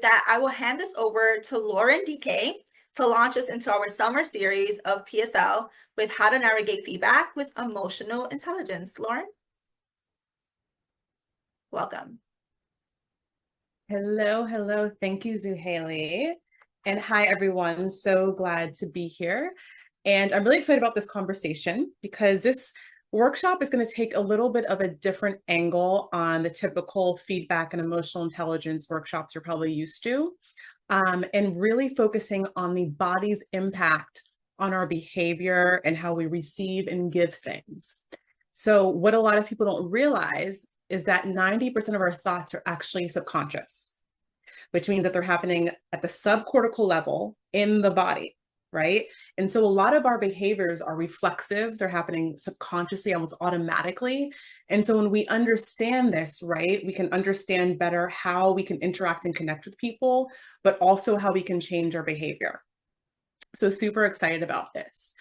that I will hand this over to Lauren DK to launch us into our summer series of PSL with how to navigate feedback with emotional intelligence. Lauren, welcome. Hello, hello. Thank you, Zuhaili. And hi, everyone. So glad to be here. And I'm really excited about this conversation because this workshop is going to take a little bit of a different angle on the typical feedback and emotional intelligence workshops you're probably used to, and really focusing on the body's impact on our behavior and how we receive and give things. So what a lot of people don't realize is that 90% of our thoughts are actually subconscious, which means that they're happening at the subcortical level in the body, right? And so a lot of our behaviors are reflexive. They're happening subconsciously, almost automatically. And so when we understand this, right, we can understand better how we can interact and connect with people, but also how we can change our behavior. So super excited about this.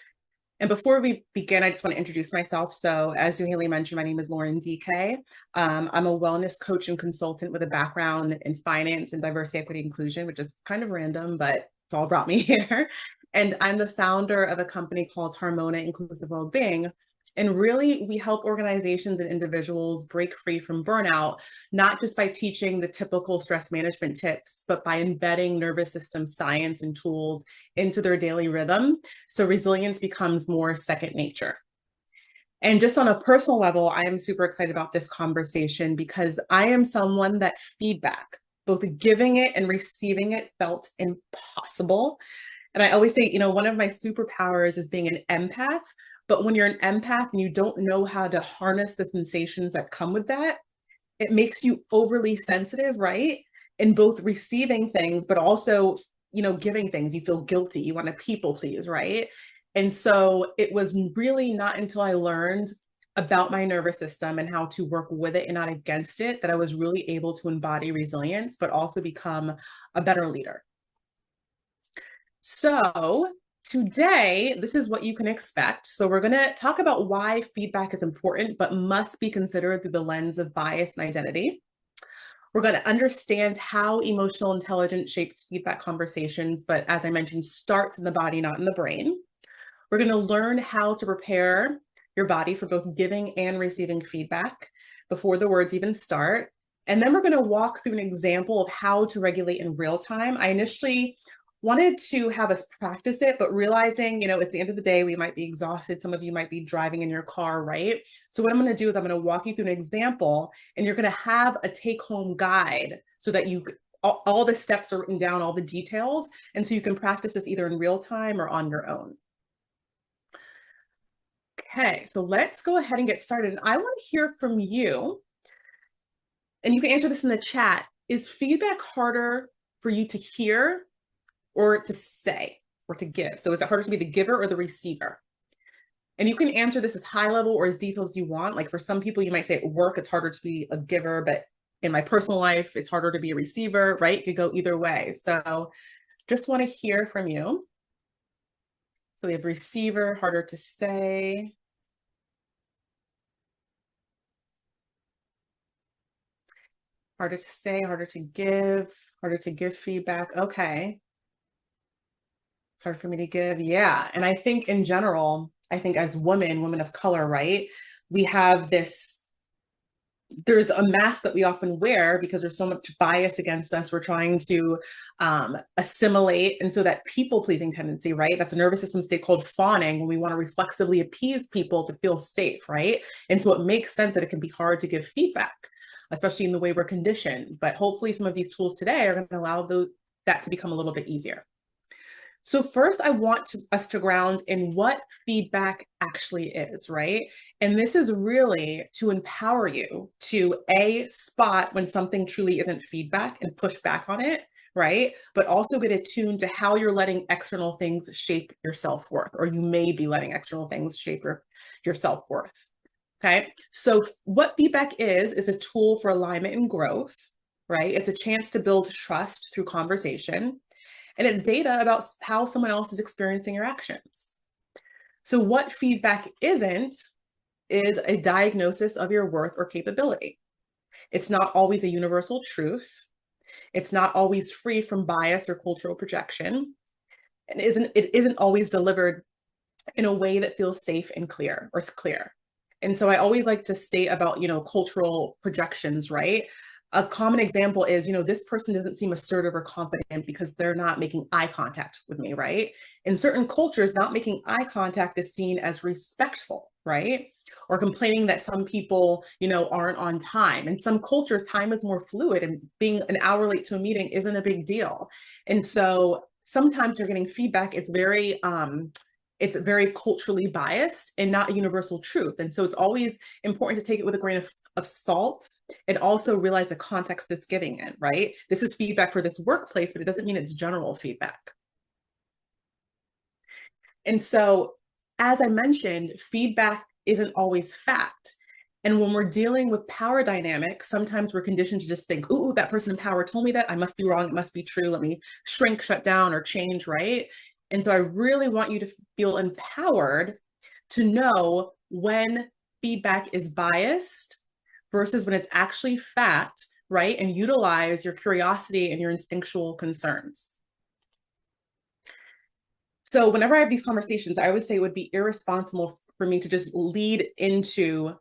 And before we begin, I just want to introduce myself. So as Zuhaili mentioned, my name is Lauren DK. I'm a wellness coach and consultant with a background in finance and diversity, equity, inclusion, which is kind of random, but it's all brought me here. And I'm the founder of a company called Harmona Inclusive Wellbeing. And really, we help organizations and individuals break free from burnout, not just by teaching the typical stress management tips, but by embedding nervous system science and tools into their daily rhythm. So resilience becomes more second nature. And just on a personal level, I am super excited about this conversation because I am someone that feedback, both giving it and receiving it, felt impossible. And I always say, one of my superpowers is being an empath. But when you're an empath and you don't know how to harness the sensations that come with that, it makes you overly sensitive, right? In both receiving things, but also, giving things. You feel guilty. You want to people please, right? And so it was really not until I learned about my nervous system and how to work with it and not against it that I was really able to embody resilience, but also become a better leader. So today, this is what you can expect. So we're going to talk about why feedback is important, but must be considered through the lens of bias and identity. We're going to understand how emotional intelligence shapes feedback conversations, but as I mentioned, starts in the body, not in the brain. We're going to learn how to prepare your body for both giving and receiving feedback before the words even start. And then we're going to walk through an example of how to regulate in real time. I initially wanted to have us practice it, but realizing, it's the end of the day, we might be exhausted. Some of you might be driving in your car, right? So what I'm going to do is I'm going to walk you through an example, and you're going to have a take-home guide so that all the steps are written down, all the details. And so you can practice this either in real time or on your own. Okay, so let's go ahead and get started. And I want to hear from you, and you can answer this in the chat. Is feedback harder for you to hear or to say or to give? So is it harder to be the giver or the receiver? And you can answer this as high level or as detailed as you want. Like for some people, you might say at work, it's harder to be a giver, but in my personal life, it's harder to be a receiver, right? It could go either way. So just want to hear from you. So we have receiver, harder to say. Harder to say, harder to give feedback. Okay. It's hard for me to give. Yeah. And I think in general, as women of color, right, we have there's a mask that we often wear because there's so much bias against us. We're trying to assimilate. And so that people-pleasing tendency, right? That's a nervous system state called fawning, when we want to reflexively appease people to feel safe, right? And so it makes sense that it can be hard to give feedback, especially in the way we're conditioned. But hopefully some of these tools today are going to allow that to become a little bit easier. So first, I want us to ground in what feedback actually is, right? And this is really to empower you to spot when something truly isn't feedback and push back on it, right? But also get attuned to how you're letting external things shape your self-worth, or you may be letting external things shape your self-worth. Okay, so what feedback is a tool for alignment and growth, right? It's a chance to build trust through conversation. And it's data about how someone else is experiencing your actions. So what feedback isn't is a diagnosis of your worth or capability. It's not always a universal truth. It's not always free from bias or cultural projection, and it isn't always delivered in a way that feels safe and clear or clear. And so I always like to state about, cultural projections, right? A common example is, this person doesn't seem assertive or confident because they're not making eye contact with me, right? In certain cultures, not making eye contact is seen as respectful, right? Or complaining that some people, aren't on time. In some cultures, time is more fluid and being an hour late to a meeting isn't a big deal. And so sometimes you're getting feedback, it's very culturally biased and not a universal truth. And so it's always important to take it with a grain of salt and also realize the context it's giving in, right? This is feedback for this workplace, but it doesn't mean it's general feedback. And so, as I mentioned, feedback isn't always fact. And when we're dealing with power dynamics, sometimes we're conditioned to just think, ooh, that person in power told me that. I must be wrong. It must be true. Let me shrink, shut down, or change, right? And so I really want you to feel empowered to know when feedback is biased versus when it's actually fact, right? And utilize your curiosity and your instinctual concerns. So whenever I have these conversations, I would say it would be irresponsible for me to just lead into,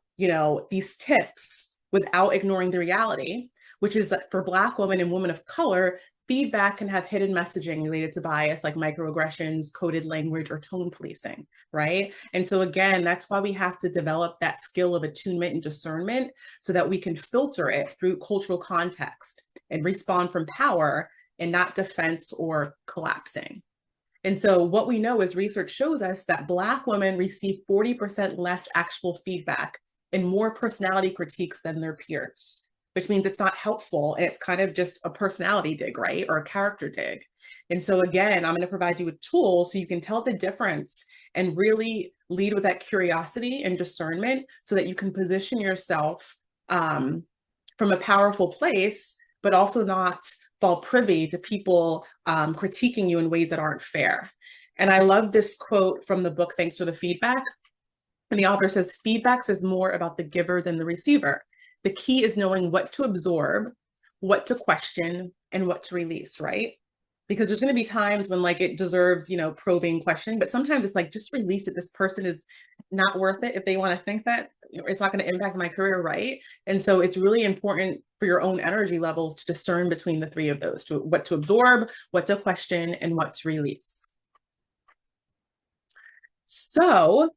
these tips without ignoring the reality, which is that for Black women and women of color, feedback can have hidden messaging related to bias like microaggressions, coded language, or tone policing, right? And so again, that's why we have to develop that skill of attunement and discernment so that we can filter it through cultural context and respond from power and not defense or collapsing. And so what we know is research shows us that Black women receive 40% less actual feedback and more personality critiques than their peers, which means it's not helpful and it's kind of just a personality dig, right? Or a character dig. And so again, I'm going to provide you with tools so you can tell the difference and really lead with that curiosity and discernment so that you can position yourself from a powerful place, but also not fall privy to people critiquing you in ways that aren't fair. And I love this quote from the book, Thanks for the Feedback. And the author says, feedback says more about the giver than the receiver. The key is knowing what to absorb, what to question, and what to release, right? Because there's going to be times when like it deserves, probing, questioning, but sometimes it's like, just release it. This person is not worth it if they want to think that it's not going to impact my career, right? And so it's really important for your own energy levels to discern between the three of those, to what to absorb, what to question, and what to release. So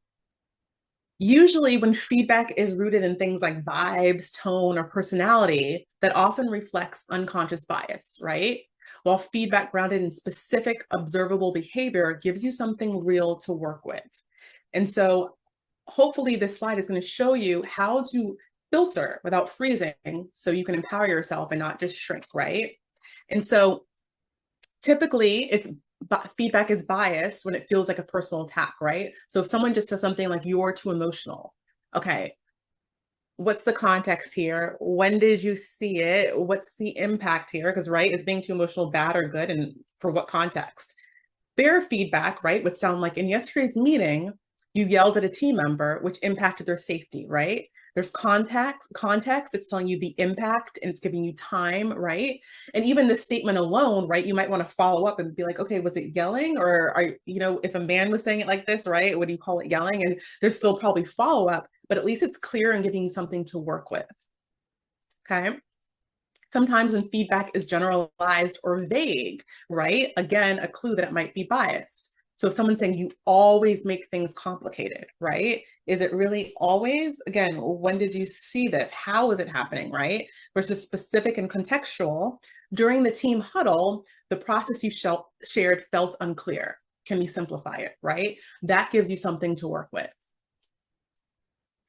usually when feedback is rooted in things like vibes, tone, or personality, that often reflects unconscious bias, right? While feedback grounded in specific observable behavior gives you something real to work with. And so hopefully this slide is going to show you how to filter without freezing so you can empower yourself and not just shrink, right? And so typically feedback is biased when it feels like a personal attack, right? So if someone just says something like, you're too emotional, okay, what's the context here? When did you see it? What's the impact here? Because, right, is being too emotional bad or good, and for what context? Fair feedback, right, would sound like, in yesterday's meeting, you yelled at a team member, which impacted their safety, right? There's context, it's telling you the impact and it's giving you time, right? And even the statement alone, right, you might want to follow up and be like, okay, was it yelling? Or if a man was saying it like this, right, would you call it yelling? And there's still probably follow up, but at least it's clear and giving you something to work with, okay? Sometimes when feedback is generalized or vague, right? Again, a clue that it might be biased. So if someone's saying you always make things complicated, right? Is it really always? Again, when did you see this? How is it happening, right? Versus specific and contextual. During the team huddle, the process you shared felt unclear. Can we simplify it, right? That gives you something to work with.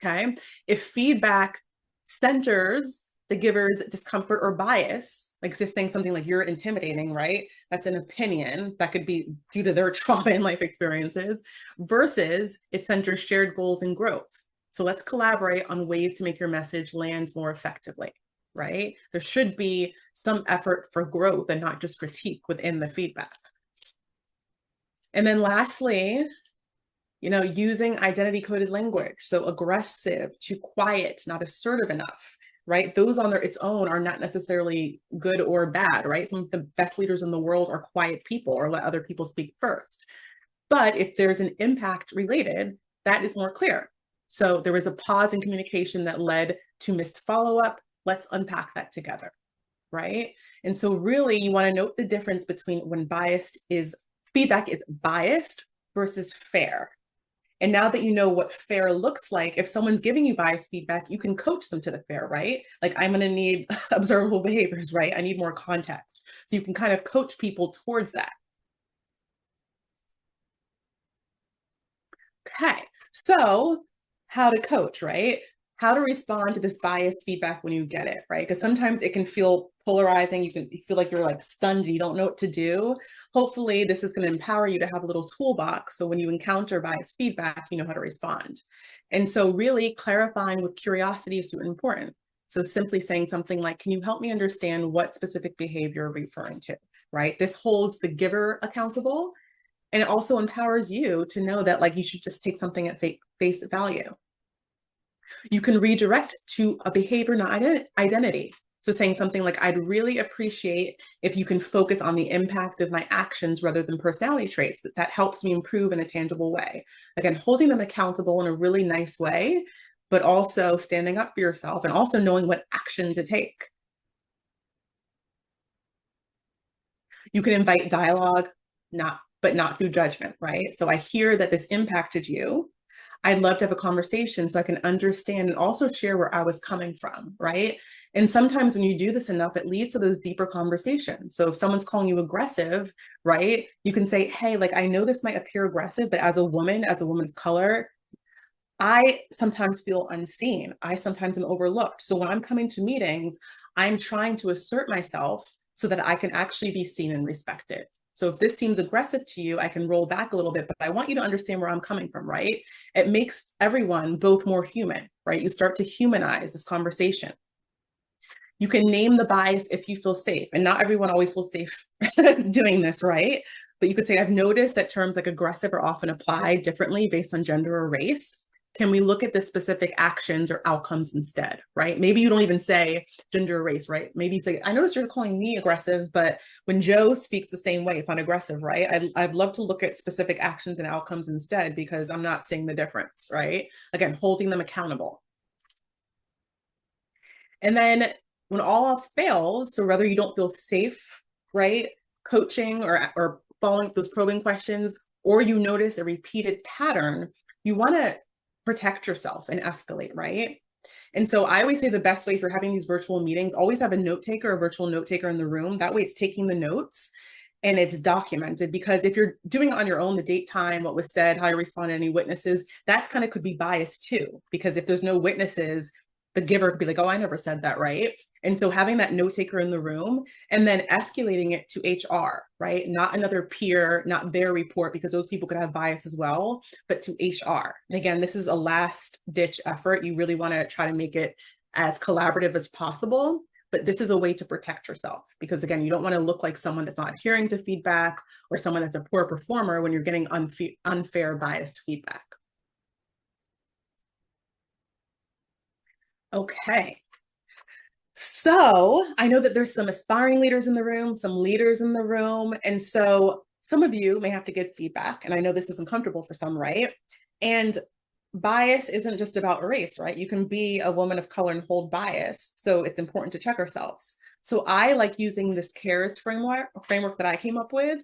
Okay. If feedback centers the giver's discomfort or bias, like just saying something like you're intimidating, right? That's an opinion that could be due to their trauma and life experiences, versus it centers shared goals and growth. So let's collaborate on ways to make your message land more effectively, right? There should be some effort for growth and not just critique within the feedback. And then lastly, using identity coded language. So aggressive to quiet, not assertive enough, right? Those on their its own are not necessarily good or bad, right? Some of the best leaders in the world are quiet people or let other people speak first. But if there's an impact related, that is more clear. So there was a pause in communication that led to missed follow-up. Let's unpack that together, right? And so really you want to note the difference between when feedback is biased versus fair. And now that you know what fair looks like, if someone's giving you biased feedback, you can coach them to the fair, right? Like I'm going to need observable behaviors, right? I need more context. So you can kind of coach people towards that. Okay, so how to coach, right? How to respond to this biased feedback when you get it, right? Because sometimes it can feel polarizing. You feel like you're like stunned, you don't know what to do. Hopefully, this is going to empower you to have a little toolbox. So when you encounter biased feedback, you know how to respond. And so, really clarifying with curiosity is super important. So simply saying something like, can you help me understand what specific behavior you're referring to, right? This holds the giver accountable, and it also empowers you to know that like you should just take something at face value. You can redirect to a behavior, not identity. So saying something like, I'd really appreciate if you can focus on the impact of my actions rather than personality traits. That helps me improve in a tangible way. Again, holding them accountable in a really nice way, but also standing up for yourself and also knowing what action to take. You can invite dialogue, but not through judgment, right? So I hear that this impacted you. I'd love to have a conversation so I can understand and also share where I was coming from, right? And sometimes when you do this enough, it leads to those deeper conversations. So if someone's calling you aggressive, right, you can say, hey, like, I know this might appear aggressive, but as a woman of color, I sometimes feel unseen. I sometimes am overlooked. So when I'm coming to meetings, I'm trying to assert myself so that I can actually be seen and respected. So if this seems aggressive to you, I can roll back a little bit, but I want you to understand where I'm coming from, right? It makes everyone both more human, right? You start to humanize this conversation. You can name the bias if you feel safe, and not everyone always feels safe doing this, right? But you could say, I've noticed that terms like aggressive are often applied differently based on gender or race. Can we look at the specific actions or outcomes instead, right? Maybe you don't even say gender or race, right? Maybe you say, I noticed you're calling me aggressive, but when Joe speaks the same way, it's not aggressive, right? I'd love to look at specific actions and outcomes instead because I'm not seeing the difference, right? Again, holding them accountable. And then when all else fails, so whether you don't feel safe, right, coaching or following those probing questions, or you notice a repeated pattern, you want to protect yourself and escalate, right? And so I always say the best way if you're having these virtual meetings, always have a note taker, a virtual note taker in the room. That way it's taking the notes and it's documented, because if you're doing it on your own, the date, time, what was said, how you responded, any witnesses, that kind of could be biased too, because if there's no witnesses, the giver could be like, oh, I never said that, right? And so having that note taker in the room and then escalating it to HR, right? Not another peer, not their report, because those people could have bias as well, but to HR. And again, this is a last ditch effort. You really want to try to make it as collaborative as possible, but this is a way to protect yourself, because again, you don't want to look like someone that's not adhering to feedback or someone that's a poor performer when you're getting unfair biased feedback. Okay. So I know that there's some aspiring leaders in the room, some leaders in the room. And so some of you may have to give feedback. And I know this is uncomfortable for some, right? And bias isn't just about race, right? You can be a woman of color and hold bias. So it's important to check ourselves. So I like using this CARES framework that I came up with,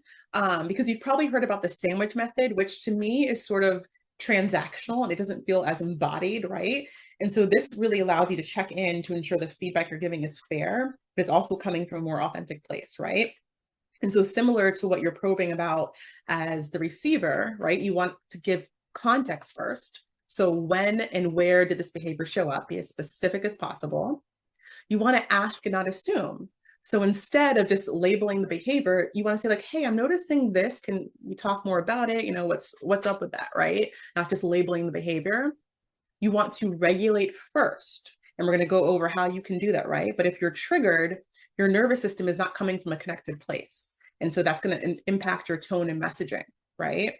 because you've probably heard about the sandwich method, which to me is sort of transactional and it doesn't feel as embodied, right? And so this really allows you to check in to ensure the feedback you're giving is fair, but it's also coming from a more authentic place, right? And so similar to what you're probing about as the receiver, right? You want to give context first. So when and where did this behavior show up? Be as specific as possible. You want to ask and not assume. So instead of just labeling the behavior, you want to say like, hey, I'm noticing this. Can we talk more about it? You know, what's up with that, right? Not just labeling the behavior. You want to regulate first. And we're going to go over how you can do that, right? But if you're triggered, your nervous system is not coming from a connected place. And so that's going to impact your tone and messaging, right?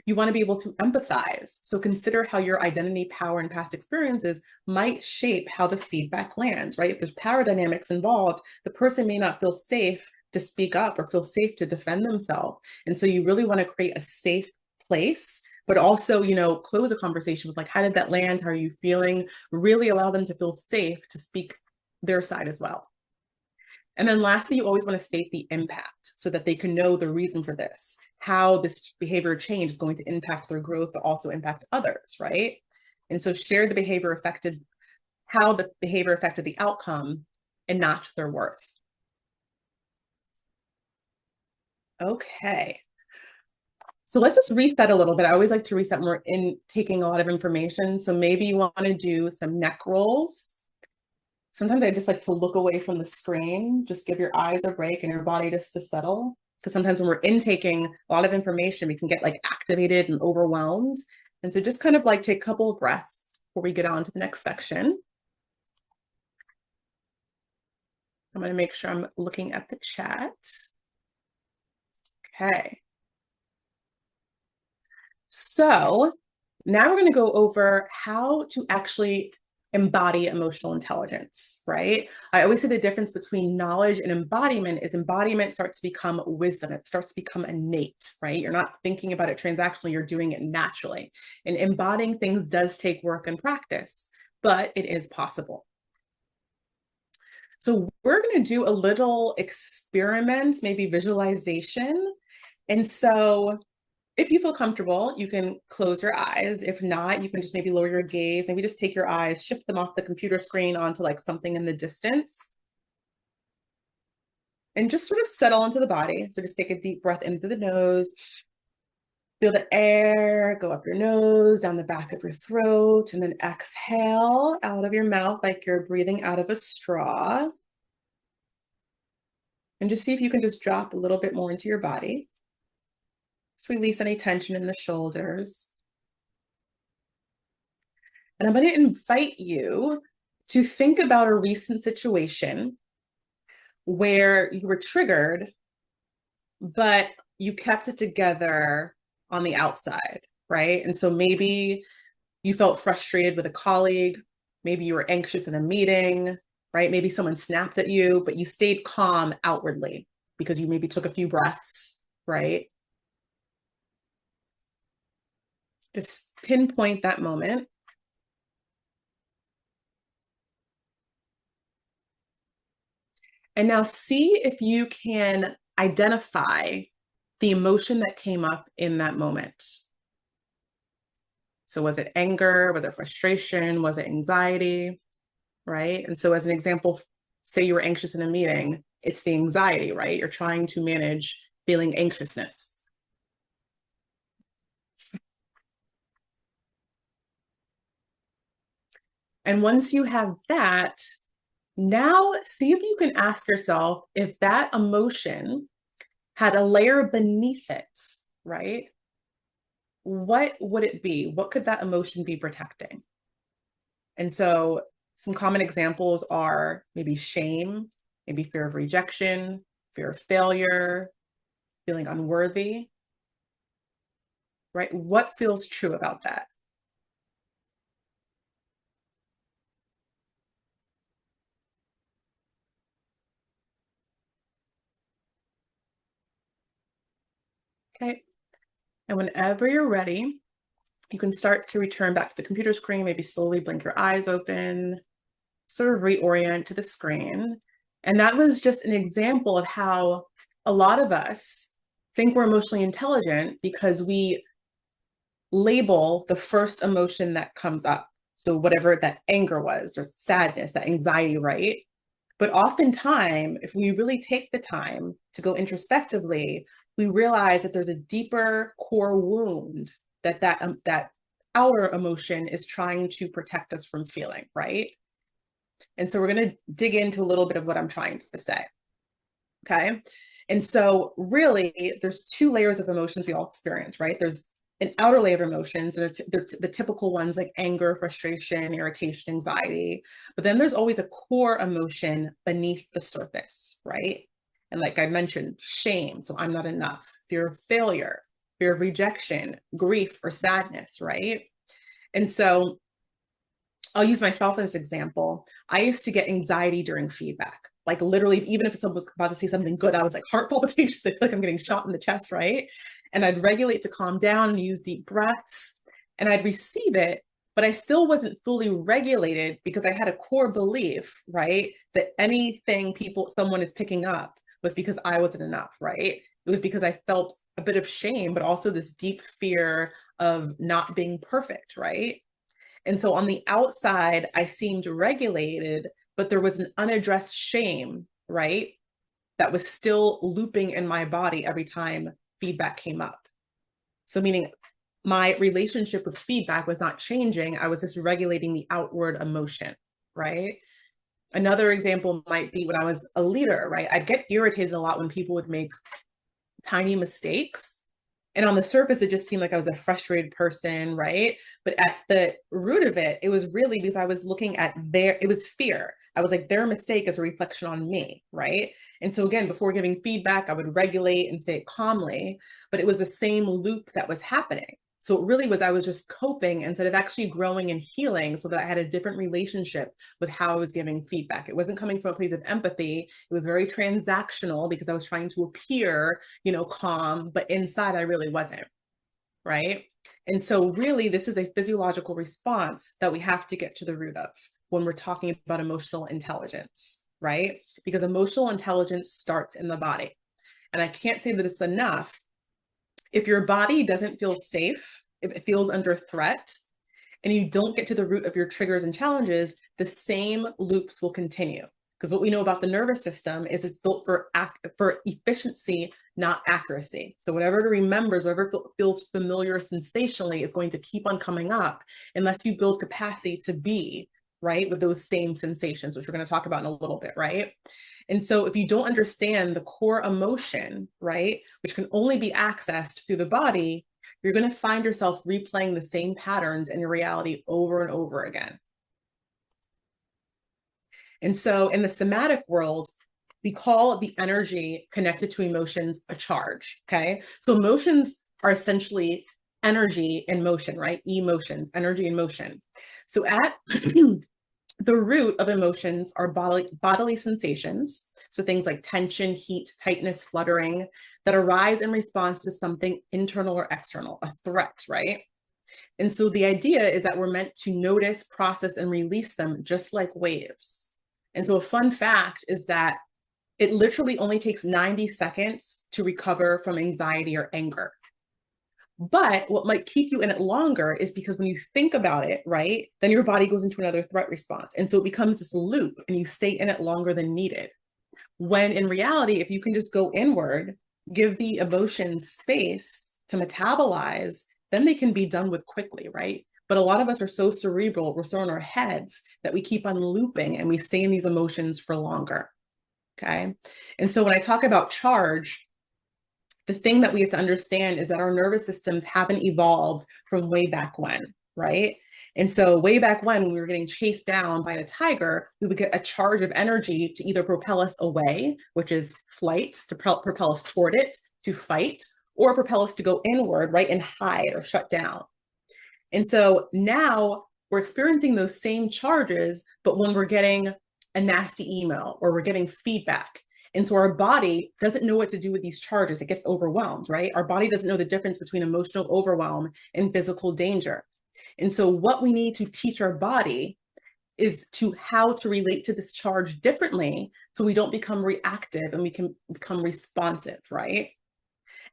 You want to be able to empathize. So consider how your identity, power, and past experiences might shape how the feedback lands, right? If there's power dynamics involved, the person may not feel safe to speak up or feel safe to defend themselves. And so you really want to create a safe place, but also, close a conversation with like, how did that land? How are you feeling? Really allow them to feel safe to speak their side as well. And then lastly, you always want to state the impact so that they can know the reason for this, how this behavior change is going to impact their growth, but also impact others, right? And so share the behavior affected, how the behavior affected the outcome and not their worth. Okay. So let's just reset a little bit. I always like to reset when we're in taking a lot of information. So maybe you want to do some neck rolls. Sometimes I just like to look away from the screen, just give your eyes a break and your body just to settle. Because sometimes when we're intaking a lot of information, we can get like activated and overwhelmed. And so just kind of like take a couple of breaths before we get on to the next section. I'm going to make sure I'm looking at the chat. Okay. So now we're going to go over how to actually embody emotional intelligence, right? I always say the difference between knowledge and embodiment is embodiment starts to become wisdom. It starts to become innate, right? You're not thinking about it transactionally, you're doing it naturally. And embodying things does take work and practice, but it is possible. So we're going to do a little experiment, maybe visualization. And so if you feel comfortable, you can close your eyes. If not, you can just maybe lower your gaze. Maybe just take your eyes, shift them off the computer screen onto like something in the distance. And just sort of settle into the body. So just take a deep breath in through the nose. Feel the air go up your nose, down the back of your throat, and then exhale out of your mouth like you're breathing out of a straw. And just see if you can just drop a little bit more into your body. Just release any tension in the shoulders. And I'm going to invite you to think about a recent situation where you were triggered, but you kept it together on the outside, right? And so maybe you felt frustrated with a colleague, maybe you were anxious in a meeting, right? Maybe someone snapped at you, but you stayed calm outwardly because you maybe took a few breaths, right? Just pinpoint that moment. And now see if you can identify the emotion that came up in that moment. So was it anger? Was it frustration? Was it anxiety? Right? And so as an example, say you were anxious in a meeting, it's the anxiety, right? You're trying to manage feeling anxiousness. And once you have that, now see if you can ask yourself if that emotion had a layer beneath it, right? What would it be? What could that emotion be protecting? And so some common examples are maybe shame, maybe fear of rejection, fear of failure, feeling unworthy, right? What feels true about that? Okay. And whenever you're ready, you can start to return back to the computer screen, maybe slowly blink your eyes open, sort of reorient to the screen. And that was just an example of how a lot of us think we're emotionally intelligent because we label the first emotion that comes up. So whatever that anger was, or sadness, that anxiety, right? But oftentimes, if we really take the time to go introspectively, we realize that there's a deeper core wound that our emotion is trying to protect us from feeling, right? And so we're going to dig into a little bit of what I'm trying to say. Okay. And so really, there's two layers of emotions we all experience, right? There's an outer layer of emotions, and they're the typical ones like anger, frustration, irritation, anxiety. But then there's always a core emotion beneath the surface, right? And like I mentioned, shame. So I'm not enough, fear of failure, fear of rejection, grief, or sadness, right? And so I'll use myself as an example. I used to get anxiety during feedback. Like literally, even if someone was about to say something good, I was like heart palpitations. I feel like I'm getting shot in the chest, right? And I'd regulate to calm down and use deep breaths, and I'd receive it, but I still wasn't fully regulated because I had a core belief, right? That anything someone is picking up was because I wasn't enough, right? It was because I felt a bit of shame, but also this deep fear of not being perfect, right? And so on the outside, I seemed regulated, but there was an unaddressed shame, right? That was still looping in my body every time feedback came up. So, meaning my relationship with feedback was not changing. I was just regulating the outward emotion, right? Another example might be when I was a leader, right? I'd get irritated a lot when people would make tiny mistakes. And on the surface, it just seemed like I was a frustrated person, right? But at the root of it, it was really because I was looking at it was fear. I was like, their mistake is a reflection on me, right? And so again, before giving feedback, I would regulate and say it calmly, but it was the same loop that was happening. So it really was, I was just coping instead of actually growing and healing so that I had a different relationship with how I was giving feedback. It wasn't coming from a place of empathy. It was very transactional because I was trying to appear, calm, but inside I really wasn't, right? And so really this is a physiological response that we have to get to the root of when we're talking about emotional intelligence, right? Because emotional intelligence starts in the body. And I can't say that it's enough. If your body doesn't feel safe, if it feels under threat, and you don't get to the root of your triggers and challenges, the same loops will continue. Because what we know about the nervous system is it's built for efficiency, not accuracy. So whatever it remembers, whatever feels familiar sensationally is going to keep on coming up unless you build capacity to be, right, with those same sensations, which we're going to talk about in a little bit, right? And so if you don't understand the core emotion, right, which can only be accessed through the body, you're going to find yourself replaying the same patterns in your reality over and over again. And so in the somatic world, we call the energy connected to emotions a charge, okay? So emotions are essentially energy in motion, right? Emotions, energy in motion. So at the root of emotions are bodily sensations. So things like tension, heat, tightness, fluttering that arise in response to something internal or external, a threat, right? And so the idea is that we're meant to notice, process, and release them just like waves. And so a fun fact is that it literally only takes 90 seconds to recover from anxiety or anger. But what might keep you in it longer is because when you think about it, right, then your body goes into another threat response. And so it becomes this loop and you stay in it longer than needed. When in reality, if you can just go inward, give the emotions space to metabolize, then they can be done with quickly, right? But a lot of us are so cerebral, we're so in our heads that we keep on looping and we stay in these emotions for longer, okay? And so when I talk about charge, the thing that we have to understand is that our nervous systems haven't evolved from way back when, right? And so way back when we were getting chased down by a tiger, we would get a charge of energy to either propel us away, which is flight, to propel us toward it, to fight, or propel us to go inward, right, and hide or shut down. And so now we're experiencing those same charges, but when we're getting a nasty email or we're getting feedback. And so our body doesn't know what to do with these charges. It gets overwhelmed, right? Our body doesn't know the difference between emotional overwhelm and physical danger. And so what we need to teach our body is to how to relate to this charge differently so we don't become reactive and we can become responsive, right?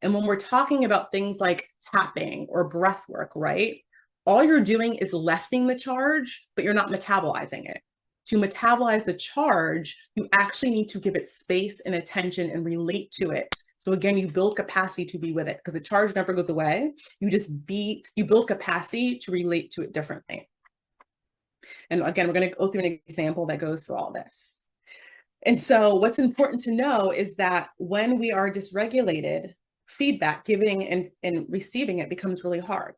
And when we're talking about things like tapping or breath work, right? All you're doing is lessening the charge, but you're not metabolizing it. To metabolize the charge, you actually need to give it space and attention and relate to it. So again, you build capacity to be with it because the charge never goes away. You build capacity to relate to it differently. And again, we're going to go through an example that goes through all this. And so what's important to know is that when we are dysregulated, feedback, giving and receiving it becomes really hard.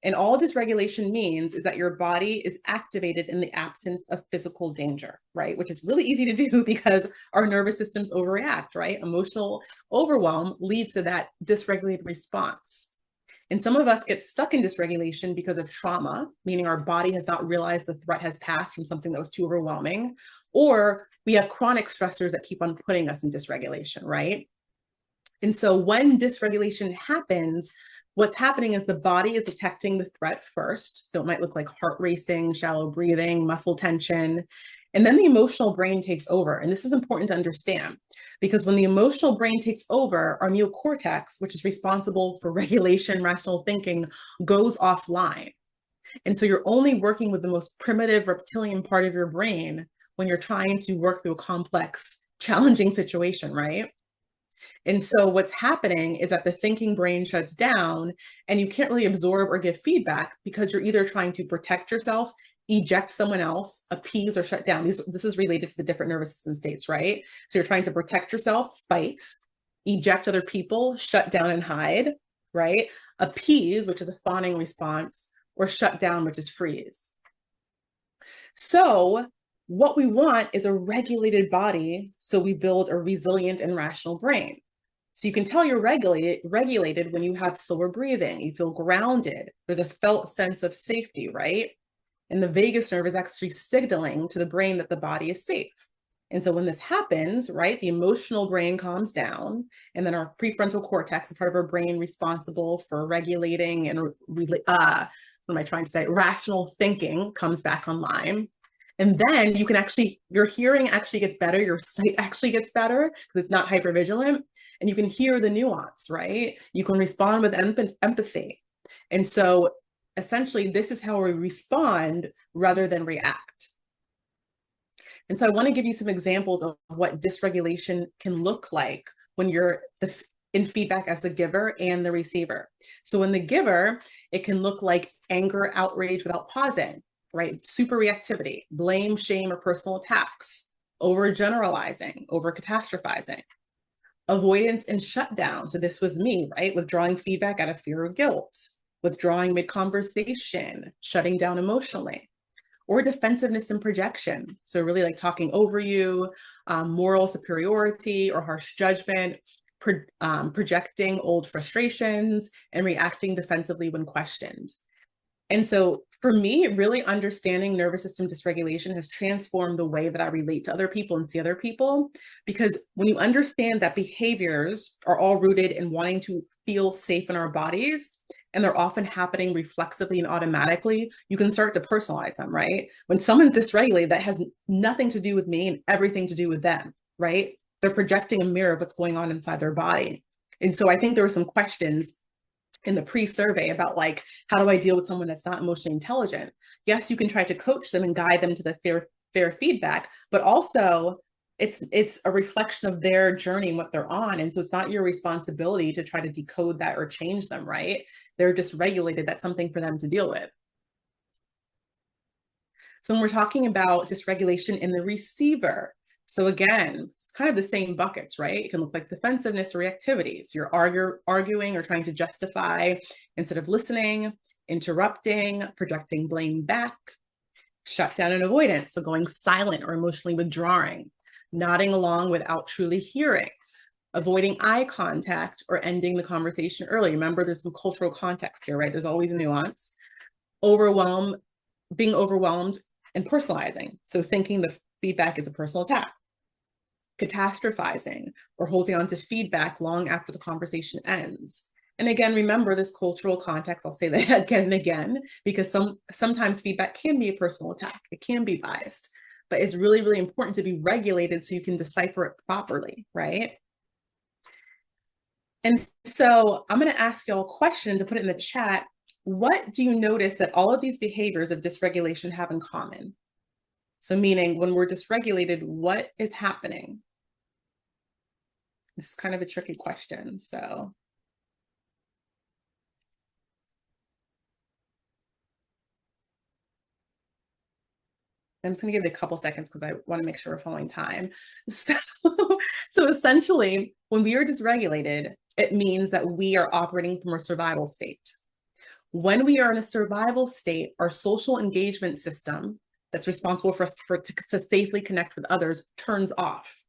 And all dysregulation means is that your body is activated in the absence of physical danger, right? Which is really easy to do because our nervous systems overreact, right? Emotional overwhelm leads to that dysregulated response. And some of us get stuck in dysregulation because of trauma, meaning our body has not realized the threat has passed from something that was too overwhelming, or we have chronic stressors that keep on putting us in dysregulation, right? And so when dysregulation happens, what's happening is the body is detecting the threat first. So it might look like heart racing, shallow breathing, muscle tension. And then the emotional brain takes over. And this is important to understand because when the emotional brain takes over, our neocortex, which is responsible for regulation, rational thinking, goes offline. And so you're only working with the most primitive reptilian part of your brain when you're trying to work through a complex, challenging situation, right? And so what's happening is that the thinking brain shuts down and you can't really absorb or give feedback because you're either trying to protect yourself, eject someone else, appease, or shut down. This is related to the different nervous system states, right? So you're trying to protect yourself, fight, eject other people, shut down and hide, right? Appease, which is a fawning response, or shut down, which is freeze. So what we want is a regulated body so we build a resilient and rational brain. So you can tell you're regulated when you have slower breathing, you feel grounded, there's a felt sense of safety, right? And the vagus nerve is actually signaling to the brain that the body is safe. And so when this happens, right, the emotional brain calms down, and then our prefrontal cortex, the part of our brain responsible for regulating and what am I trying to say? Rational thinking comes back online. And then you can actually, your hearing actually gets better, your sight actually gets better because it's not hypervigilant, and you can hear the nuance, right? You can respond with empathy. And so essentially, this is how we respond rather than react. And so I want to give you some examples of what dysregulation can look like when you're in feedback as the giver and the receiver. So when the giver, it can look like anger, outrage without pausing, right? Super reactivity, blame, shame, or personal attacks, overgeneralizing, over catastrophizing, avoidance and shutdown. So this was me, right? Withdrawing feedback out of fear or guilt, withdrawing mid-conversation, shutting down emotionally, or defensiveness and projection. So really like talking over you, moral superiority or harsh judgment, projecting old frustrations, and reacting defensively when questioned. And so for me, really understanding nervous system dysregulation has transformed the way that I relate to other people and see other people. Because when you understand that behaviors are all rooted in wanting to feel safe in our bodies, and they're often happening reflexively and automatically, you can start to personalize them, right? When someone's dysregulated, that has nothing to do with me and everything to do with them, right? They're projecting a mirror of what's going on inside their body. And so I think there were some questions in the pre-survey about like, how do I deal with someone that's not emotionally intelligent? Yes, you can try to coach them and guide them to the fair feedback, but also it's a reflection of their journey and what they're on. And so it's not your responsibility to try to decode that or change them, right? They're just regulated. That's something for them to deal with. So when we're talking about dysregulation in the receiver, so again, it's kind of the same buckets, right? It can look like defensiveness or reactivity. So you're arguing or trying to justify instead of listening, interrupting, projecting blame back, shutdown and avoidance. So going silent or emotionally withdrawing, nodding along without truly hearing, avoiding eye contact or ending the conversation early. Remember, there's some cultural context here, right? There's always a nuance. Being overwhelmed and personalizing. So thinking the feedback is a personal attack. Catastrophizing or holding on to feedback long after the conversation ends. And again, remember this cultural context. I'll say that again and again, because sometimes feedback can be a personal attack. It can be biased, but it's really, really important to be regulated so you can decipher it properly, right? And so I'm going to ask y'all a question to put it in the chat. What do you notice that all of these behaviors of dysregulation have in common? So meaning when we're dysregulated, what is happening? This is kind of a tricky question. So I'm just going to give it a couple seconds because I want to make sure we're following time. So essentially, when we are dysregulated, it means that we are operating from a survival state. When we are in a survival state, our social engagement system that's responsible for us to safely connect with others turns off,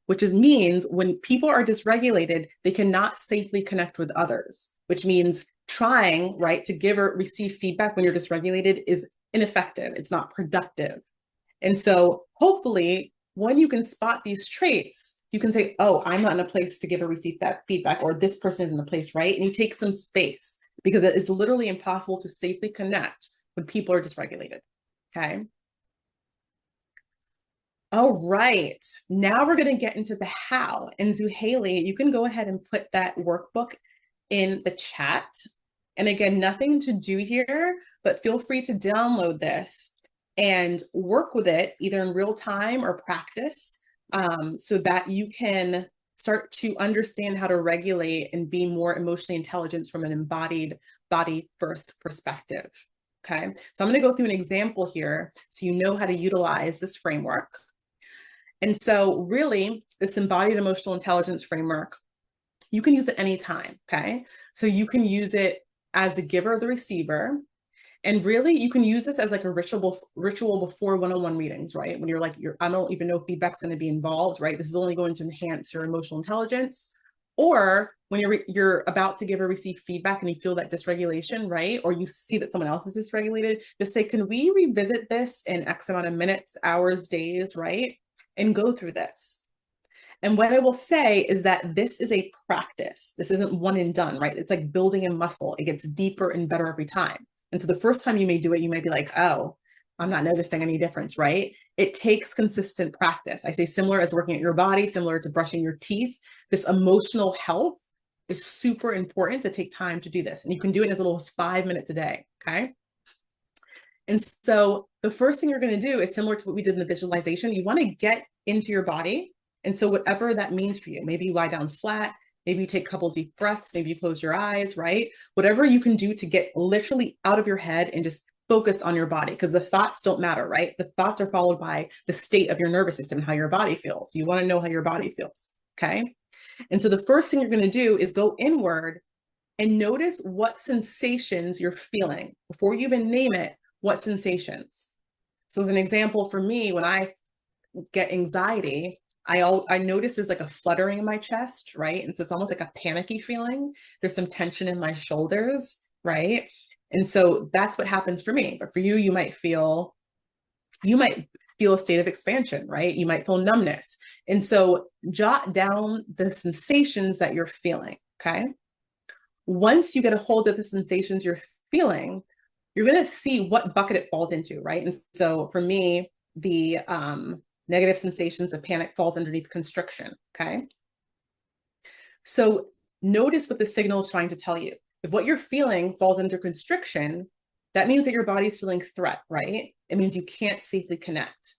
which means when people are dysregulated, they cannot safely connect with others, which means trying, right, to give or receive feedback when you're dysregulated is ineffective. It's not productive. And so hopefully when you can spot these traits, you can say, oh, I'm not in a place to give or receive that feedback, or this person is in a place, right? And you take some space, because it is literally impossible to safely connect when people are dysregulated, okay? All right, now we're gonna get into the how. And Zuhaili, you can go ahead and put that workbook in the chat. And again, nothing to do here, but feel free to download this and work with it either in real time or practice, so that you can start to understand how to regulate and be more emotionally intelligent from an embodied body first perspective. Okay, so I'm going to go through an example here so you know how to utilize this framework. And so really, this embodied emotional intelligence framework, you can use it anytime. Okay, so you can use it as the giver or the receiver. And really, you can use this as like a ritual before one-on-one meetings, right? When you're like, I don't even know if feedback's going to be involved, right? This is only going to enhance your emotional intelligence. Or when you're about to give or receive feedback and you feel that dysregulation, right? Or you see that someone else is dysregulated, just say, can we revisit this in X amount of minutes, hours, days, right? And go through this. And what I will say is that this is a practice. This isn't one and done, right? It's like building a muscle. It gets deeper and better every time. And so the first time you may do it, you might be like, oh, I'm not noticing any difference, right? It takes consistent practice. I say similar as working at your body, similar to brushing your teeth. This emotional health is super important to take time to do this. And you can do it in as little as 5 minutes a day, okay? And so the first thing you're going to do is similar to what we did in the visualization. You want to get into your body. And so whatever that means for you, maybe you lie down flat, maybe you take a couple deep breaths, maybe you close your eyes, right? Whatever you can do to get literally out of your head and just focused on your body, because the thoughts don't matter, right? The thoughts are followed by the state of your nervous system and how your body feels. You want to know how your body feels, okay? And so the first thing you're going to do is go inward and notice what sensations you're feeling. Before you even name it, what sensations? So as an example for me, when I get anxiety, I notice there's like a fluttering in my chest, right? And so it's almost like a panicky feeling. There's some tension in my shoulders, right? And so that's what happens for me. But for you, you might feel a state of expansion, right? You might feel numbness. And so jot down the sensations that you're feeling, okay? Once you get a hold of the sensations you're feeling, you're going to see what bucket it falls into, right? And so for me, the negative sensations of panic falls underneath constriction, okay? So notice what the signal is trying to tell you. If what you're feeling falls under constriction, that means that your body's feeling threat, right? It means you can't safely connect.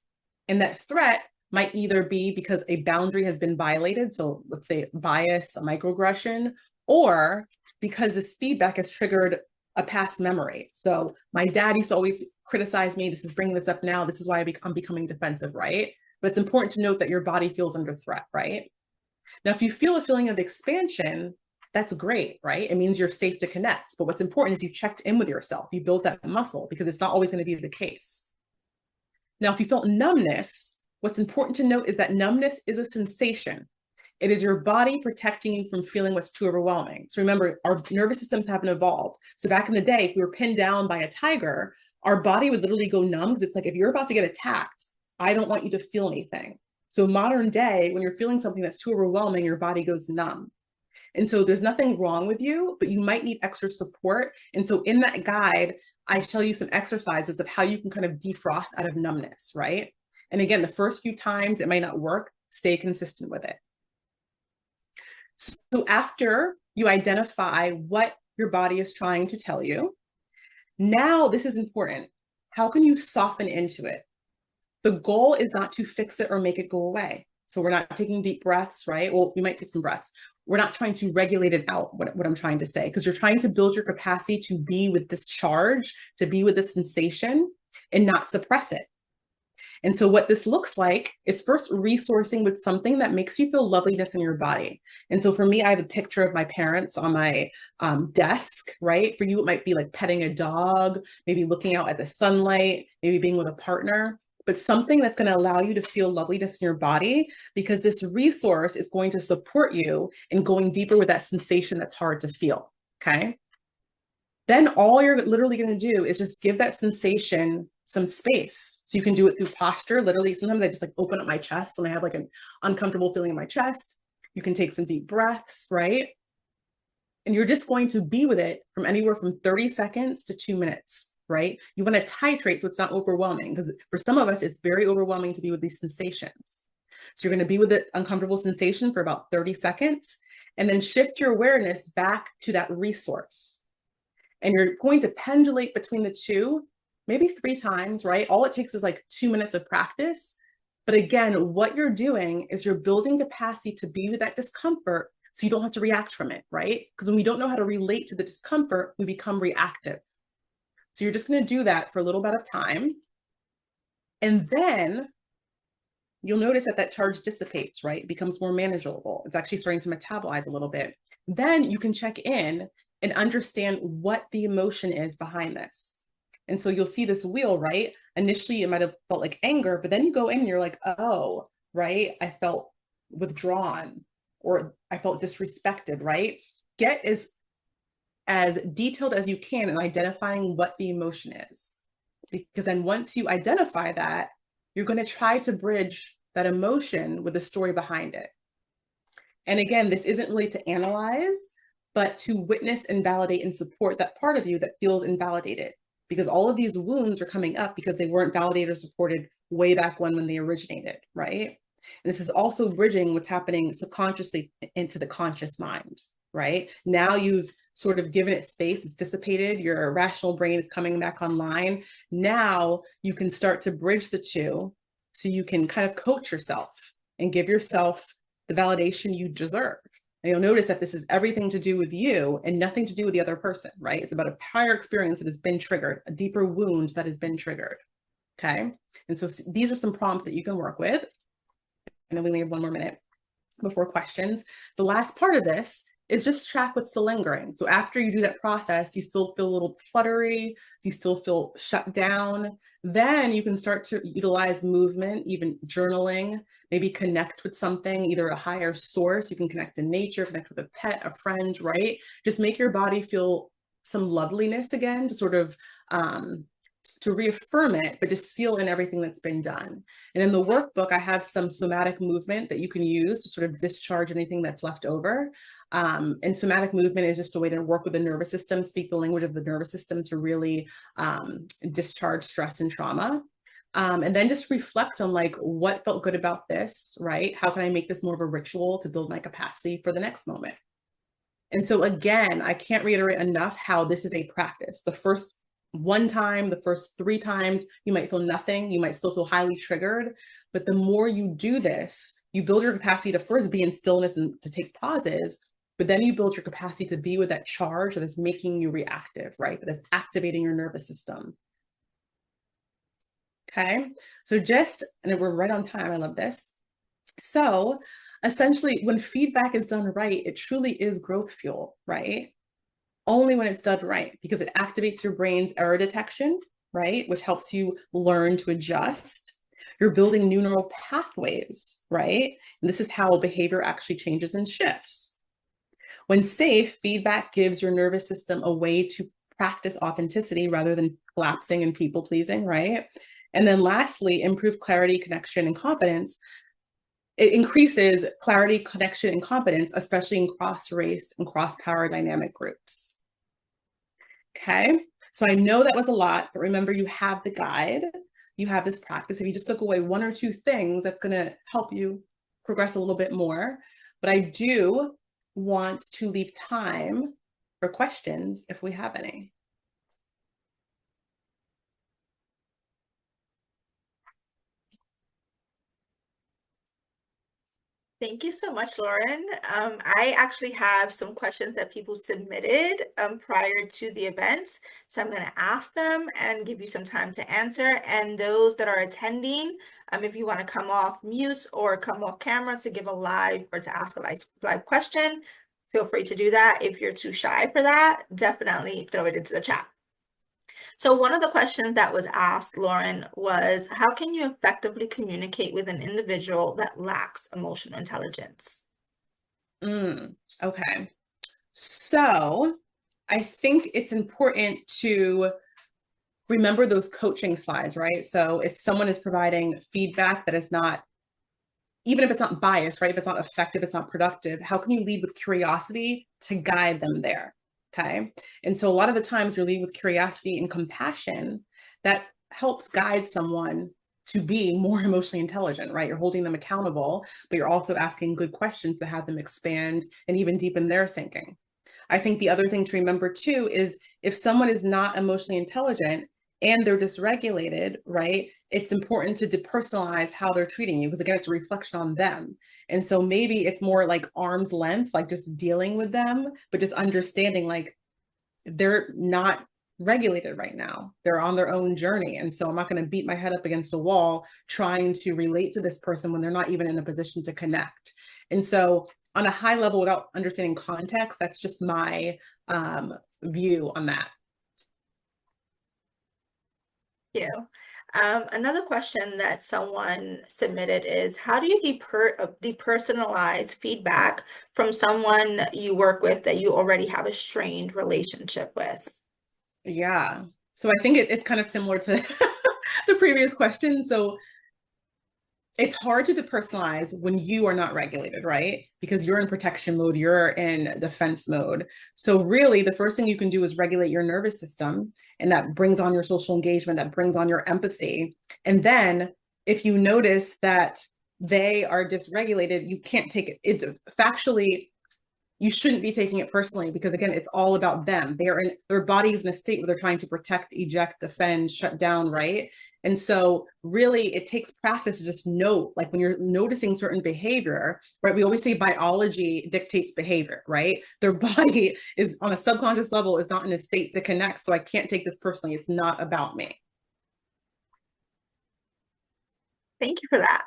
And that threat might either be because a boundary has been violated, so let's say bias, a microaggression, or because this feedback has triggered a past memory. So my dad used to always criticize me. This is bringing this up now. This is why I'm becoming defensive, right? But it's important to note that your body feels under threat, right? Now, if you feel a feeling of expansion, that's great, right? It means you're safe to connect. But what's important is you checked in with yourself. You build that muscle, because it's not always going to be the case. Now, if you felt numbness, what's important to note is that numbness is a sensation. It is your body protecting you from feeling what's too overwhelming. So remember, our nervous systems haven't evolved. So back in the day, if we were pinned down by a tiger, our body would literally go numb, because it's like, if you're about to get attacked, I don't want you to feel anything. So modern day, when you're feeling something that's too overwhelming, your body goes numb. And so there's nothing wrong with you, but you might need extra support. And so in that guide, I tell you some exercises of how you can kind of defrost out of numbness, right? And again, the first few times it might not work, stay consistent with it. So after you identify what your body is trying to tell you, now this is important. How can you soften into it? The goal is not to fix it or make it go away. So we're not taking deep breaths, right? Well, we might take some breaths. We're not trying to regulate it out, what I'm trying to say, because you're trying to build your capacity to be with this charge, to be with this sensation and not suppress it. And so what this looks like is first resourcing with something that makes you feel loveliness in your body. And so for me, I have a picture of my parents on my desk, right? For you, it might be like petting a dog, maybe looking out at the sunlight, maybe being with a partner, but something that's going to allow you to feel loveliness in your body, because this resource is going to support you in going deeper with that sensation that's hard to feel, okay? Then all you're literally going to do is just give that sensation some space. So you can do it through posture. Literally, sometimes I just like open up my chest when I have like an uncomfortable feeling in my chest. You can take some deep breaths, right? And you're just going to be with it from anywhere from 30 seconds to 2 minutes, right? You want to titrate so it's not overwhelming, because for some of us, it's very overwhelming to be with these sensations. So you're going to be with the uncomfortable sensation for about 30 seconds, and then shift your awareness back to that resource. And you're going to pendulate between the two, maybe 3 times, right? All it takes is like 2 minutes of practice. But again, what you're doing is you're building capacity to be with that discomfort so you don't have to react from it, right? Because when we don't know how to relate to the discomfort, we become reactive. So you're just going to do that for a little bit of time. And then you'll notice that that charge dissipates, right? It becomes more manageable. It's actually starting to metabolize a little bit. Then you can check in and understand what the emotion is behind this. And so you'll see this wheel, right? Initially, it might have felt like anger, but then you go in and you're like, oh, right? I felt withdrawn, or I felt disrespected, right? Get as detailed as you can in identifying what the emotion is. Because then once you identify that, you're going to try to bridge that emotion with the story behind it. And again, this isn't really to analyze, but to witness and validate and support that part of you that feels invalidated. Because all of these wounds are coming up because they weren't validated or supported way back when they originated, right? And this is also bridging what's happening subconsciously into the conscious mind, right? Now you've sort of given it space, it's dissipated, your rational brain is coming back online. Now you can start to bridge the two so you can kind of coach yourself and give yourself the validation you deserve. And you'll notice that this is everything to do with you and nothing to do with the other person, right? It's about a prior experience that has been triggered, a deeper wound that has been triggered. Okay. And so these are some prompts that you can work with. And then we only have 1 more minute before questions. The last part of this is just track what's still lingering. So after you do that process, do you still feel a little fluttery? Do you still feel shut down? Then you can start to utilize movement, even journaling, maybe connect with something, either a higher source. You can connect to nature, connect with a pet, a friend, right? Just make your body feel some loveliness again, to sort of to reaffirm it, but just seal in everything that's been done. And in the workbook, I have some somatic movement that you can use to sort of discharge anything that's left over. And somatic movement is just a way to work with the nervous system, speak the language of the nervous system to really discharge stress and trauma. And then just reflect on like, what felt good about this, right? How can I make this more of a ritual to build my capacity for the next moment? And so again, I can't reiterate enough how this is a practice. The first 1 time, the first 3 times, you might feel nothing. You might still feel highly triggered. But the more you do this, you build your capacity to first be in stillness and to take pauses. But then you build your capacity to be with that charge that is making you reactive, right? That is activating your nervous system. Okay. So and we're right on time. I love this. So essentially, when feedback is done right, it truly is growth fuel, right? Only when it's done right, because it activates your brain's error detection, right? Which helps you learn to adjust. You're building new neural pathways, right? And this is how behavior actually changes and shifts. When safe, feedback gives your nervous system a way to practice authenticity rather than collapsing and people pleasing, right? And then lastly, improve clarity, connection, and confidence. It increases clarity, connection, and competence, especially in cross-race and cross-power dynamic groups. Okay, so I know that was a lot, but remember, you have the guide, you have this practice. If you just took away 1 or 2 things, that's going to help you progress a little bit more. But I do want to leave time for questions if we have any. Thank you so much, Lauren. I actually have some questions that people submitted prior to the event. So I'm going to ask them and give you some time to answer. And those that are attending, if you want to come off mute or come off camera to give a live or to ask a live question, feel free to do that. If you're too shy for that, definitely throw it into the chat. So one of the questions that was asked, Lauren, was how can you effectively communicate with an individual that lacks emotional intelligence? Okay. So I think it's important to remember those coaching slides, right? So if someone is providing feedback that is not, even if it's not biased, right? If it's not effective, it's not productive, how can you lead with curiosity to guide them there? Okay. And so a lot of the times you lead with curiosity and compassion that helps guide someone to be more emotionally intelligent, right? You're holding them accountable, but you're also asking good questions to have them expand and even deepen their thinking. I think the other thing to remember too is if someone is not emotionally intelligent and they're dysregulated, right? It's important to depersonalize how they're treating you because again, it's a reflection on them. And so maybe it's more like arm's length, like just dealing with them, but just understanding like they're not regulated right now. They're on their own journey. And so I'm not going to beat my head up against a wall trying to relate to this person when they're not even in a position to connect. And so on a high level, without understanding context, that's just my view on that. You. Another question that someone submitted is, how do you depersonalize feedback from someone you work with that you already have a strained relationship with? Yeah. So I think it's kind of similar to the previous question. So it's hard to depersonalize when you are not regulated, right? Because you're in protection mode, you're in defense mode. So, really, the first thing you can do is regulate your nervous system, and that brings on your social engagement, that brings on your empathy. And then, if you notice that they are dysregulated, you can't take it factually, you shouldn't be taking it personally because again it's all about them. They are in their bodies in a state where they're trying to protect, eject, defend, shut down, right? And so really it takes practice to just note, like when you're noticing certain behavior, right? We always say biology dictates behavior, right? Their body is on a subconscious level is not in a state to connect, so I can't take this personally. It's not about me. Thank you for that.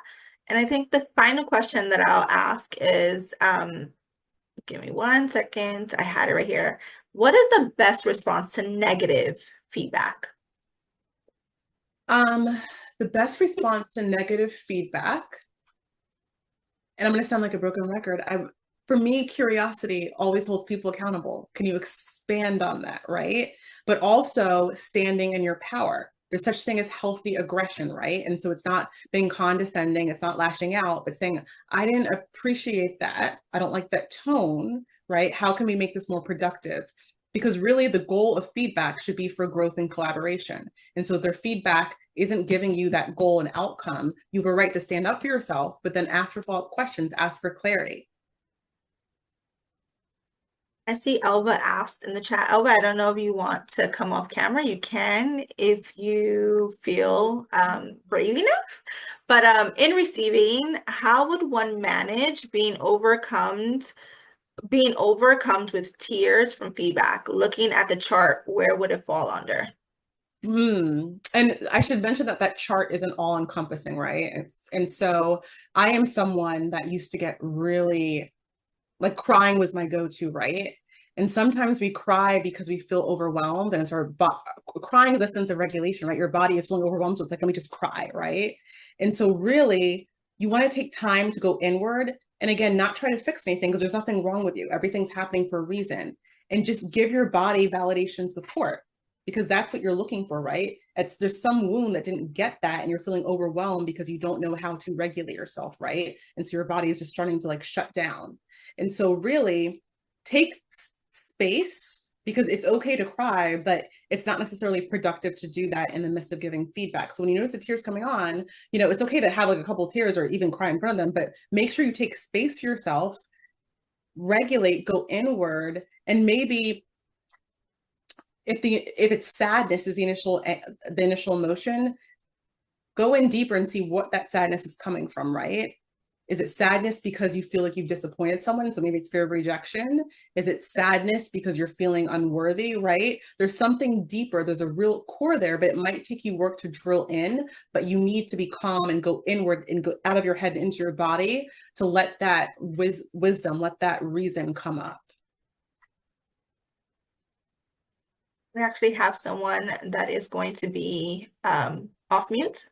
And I think the final question that I'll ask is, give me 1 second. I had it right here. What is the best response to negative feedback? um the best response to negative feedback, and I'm going to sound like a broken record. For me, curiosity always holds people accountable. Can you expand on that, right? But also standing in your power. There's such thing as healthy aggression, right? And so it's not being condescending, it's not lashing out, but saying, I didn't appreciate that. I don't like that tone, right? How can we make this more productive? Because really the goal of feedback should be for growth and collaboration. And so if their feedback isn't giving you that goal and outcome, you have a right to stand up for yourself, but then ask for follow-up questions, ask for clarity. I see Elva asked in the chat. Elva, I don't know if you want to come off camera. You can if you feel brave enough. But in receiving, how would one manage being overcome with tears from feedback? Looking at the chart, where would it fall under? And I should mention that that chart isn't all encompassing, right? And so I am someone that used to get really like crying was my go-to, right? And sometimes we cry because we feel overwhelmed, and it's crying is a sense of regulation, right? Your body is feeling overwhelmed, so it's like, let me just cry, right? And so really, you want to take time to go inward, and again, not try to fix anything because there's nothing wrong with you. Everything's happening for a reason, and just give your body validation support because that's what you're looking for, right? There's some wound that didn't get that, and you're feeling overwhelmed because you don't know how to regulate yourself, right? And so your body is just starting to like shut down. And so really take space because it's okay to cry, but it's not necessarily productive to do that in the midst of giving feedback. So when you notice the tears coming on, it's okay to have like a couple of tears or even cry in front of them, but make sure you take space for yourself, regulate, go inward, and maybe if it's sadness is the initial emotion, go in deeper and see what that sadness is coming from, right? Is it sadness because you feel like you've disappointed someone? So maybe it's fear of rejection. Is it sadness because you're feeling unworthy, right? There's something deeper. There's a real core there, but it might take you work to drill in, but you need to be calm and go inward and go out of your head and into your body to let that wisdom, let that reason come up. We actually have someone that is going to be off mute.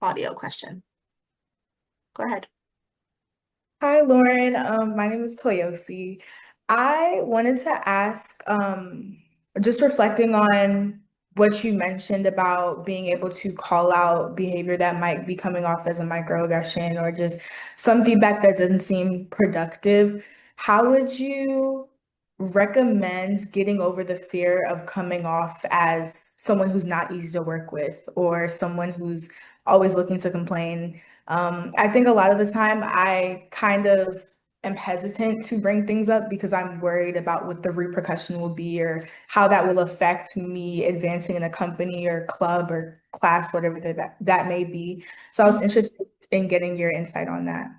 Audio question. Go ahead. Hi, Lauren. My name is Toyosi. I wanted to ask, just reflecting on what you mentioned about being able to call out behavior that might be coming off as a microaggression or just some feedback that doesn't seem productive. How would you recommend getting over the fear of coming off as someone who's not easy to work with or someone who's always looking to complain? I think a lot of the time I kind of am hesitant to bring things up because I'm worried about what the repercussion will be or how that will affect me advancing in a company or club or class, whatever that may be. So I was interested in getting your insight on that.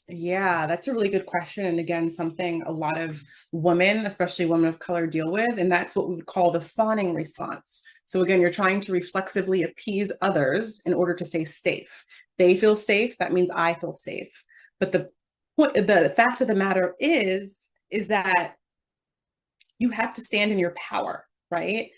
Yeah, that's a really good question. And again, something a lot of women, especially women of color, deal with. And that's what we would call the fawning response. So again, you're trying to reflexively appease others in order to stay safe. They feel safe, that means I feel safe. But the fact of the matter is that you have to stand in your power, right?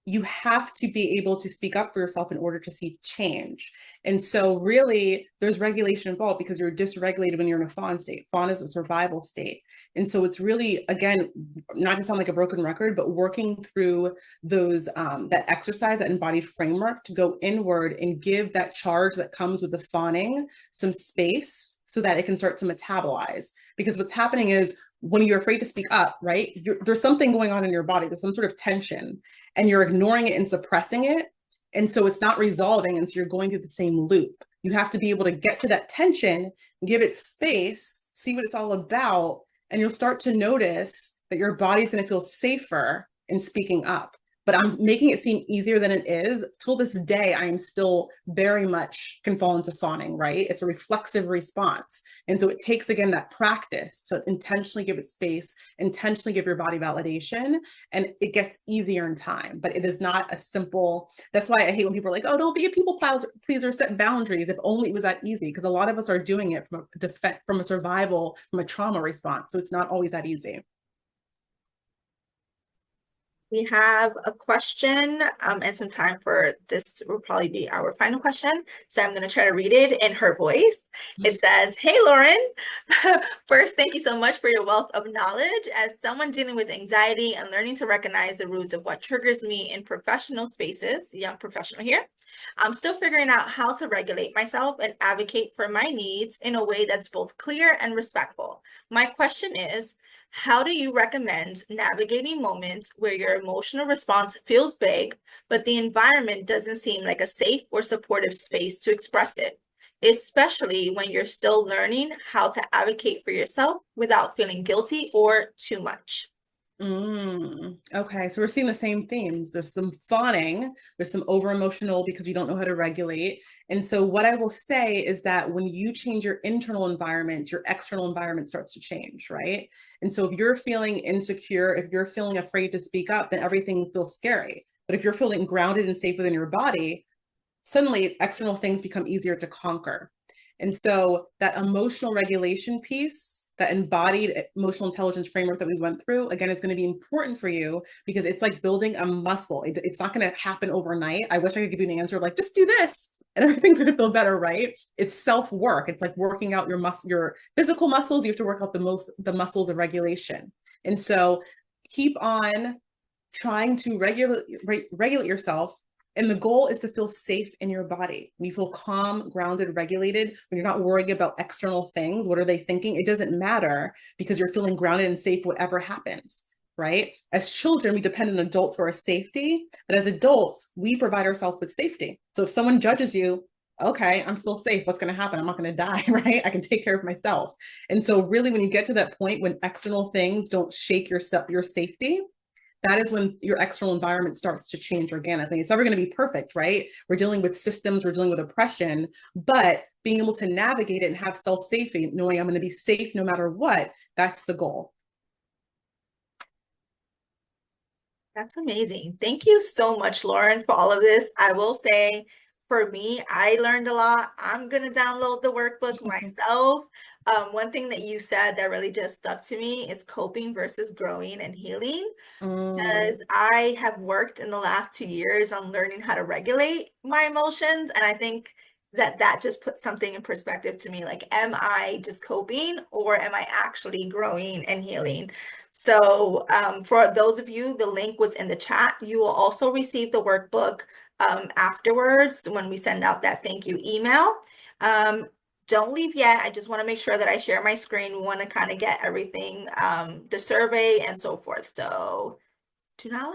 You have to be able to speak up for yourself in order to see change. And so, really, there's regulation involved because you're dysregulated when you're in a fawn state. Fawn is a survival state. And so, it's really, again, not to sound like a broken record, but working through those, that exercise, that embodied framework to go inward and give that charge that comes with the fawning some space so that it can start to metabolize. Because what's happening is when you're afraid to speak up, right, there's something going on in your body, there's some sort of tension and you're ignoring it and suppressing it. And so it's not resolving. And so you're going through the same loop. You have to be able to get to that tension, give it space, see what it's all about. And you'll start to notice that your body's going to feel safer in speaking up. But I'm making it seem easier than it is. Till this day, I am still very much can fall into fawning, right? It's a reflexive response. And so it takes, again, that practice to intentionally give it space, intentionally give your body validation, and it gets easier in time. But it is not a simple, that's why I hate when people are like, oh, don't be a people pleaser, set boundaries. If only it was that easy, because a lot of us are doing it from a defense, from a survival, from a trauma response. So it's not always that easy. We have a question and some time for this will probably be our final question. So I'm going to try to read it in her voice. It says, hey, Lauren. First, thank you so much for your wealth of knowledge. As someone dealing with anxiety and learning to recognize the roots of what triggers me in professional spaces, young professional here, I'm still figuring out how to regulate myself and advocate for my needs in a way that's both clear and respectful. My question is, how do you recommend navigating moments where your emotional response feels big, but the environment doesn't seem like a safe or supportive space to express it, especially when you're still learning how to advocate for yourself without feeling guilty or too much? Okay, so we're seeing the same themes. There's some fawning, there's some over emotional because you don't know how to regulate. And so, what I will say is that when you change your internal environment, your external environment starts to change, right? And so, if you're feeling insecure, if you're feeling afraid to speak up, then everything feels scary. But if you're feeling grounded and safe within your body, suddenly external things become easier to conquer. And so that emotional regulation piece, that embodied emotional intelligence framework that we went through, again, is going to be important for you because it's like building a muscle. It's not going to happen overnight. I wish I could give you an answer like, just do this and everything's going to feel better, right? It's self-work. It's like working out your physical muscles. You have to work out the muscles of regulation. And so keep on trying to regulate yourself, and the goal is to feel safe in your body. When you feel calm, grounded, regulated, when you're not worrying about external things, what are they thinking? It doesn't matter because you're feeling grounded and safe, whatever happens, right? As children, we depend on adults for our safety, but as adults, we provide ourselves with safety. So if someone judges you, okay, I'm still safe. What's going to happen? I'm not going to die, right? I can take care of myself. And so really when you get to that point when external things don't shake your safety, that is when your external environment starts to change organically. It's never going to be perfect, right? We're dealing with systems, we're dealing with oppression, but being able to navigate it and have self-safety, knowing I'm going to be safe no matter what, that's the goal. That's amazing. Thank you so much, Lauren, for all of this. I will say, for me, I learned a lot. I'm going to download the workbook myself. One thing that you said that really just stuck to me is coping versus growing and healing. Mm, Because I have worked in the last 2 years on learning how to regulate my emotions. And I think that just puts something in perspective to me. Like, am I just coping or am I actually growing and healing? So for those of you, the link was in the chat. You will also receive the workbook afterwards when we send out that thank you email. Don't leave yet. I just want to make sure that I share my screen. We want to kind of get everything, the survey and so forth. So do not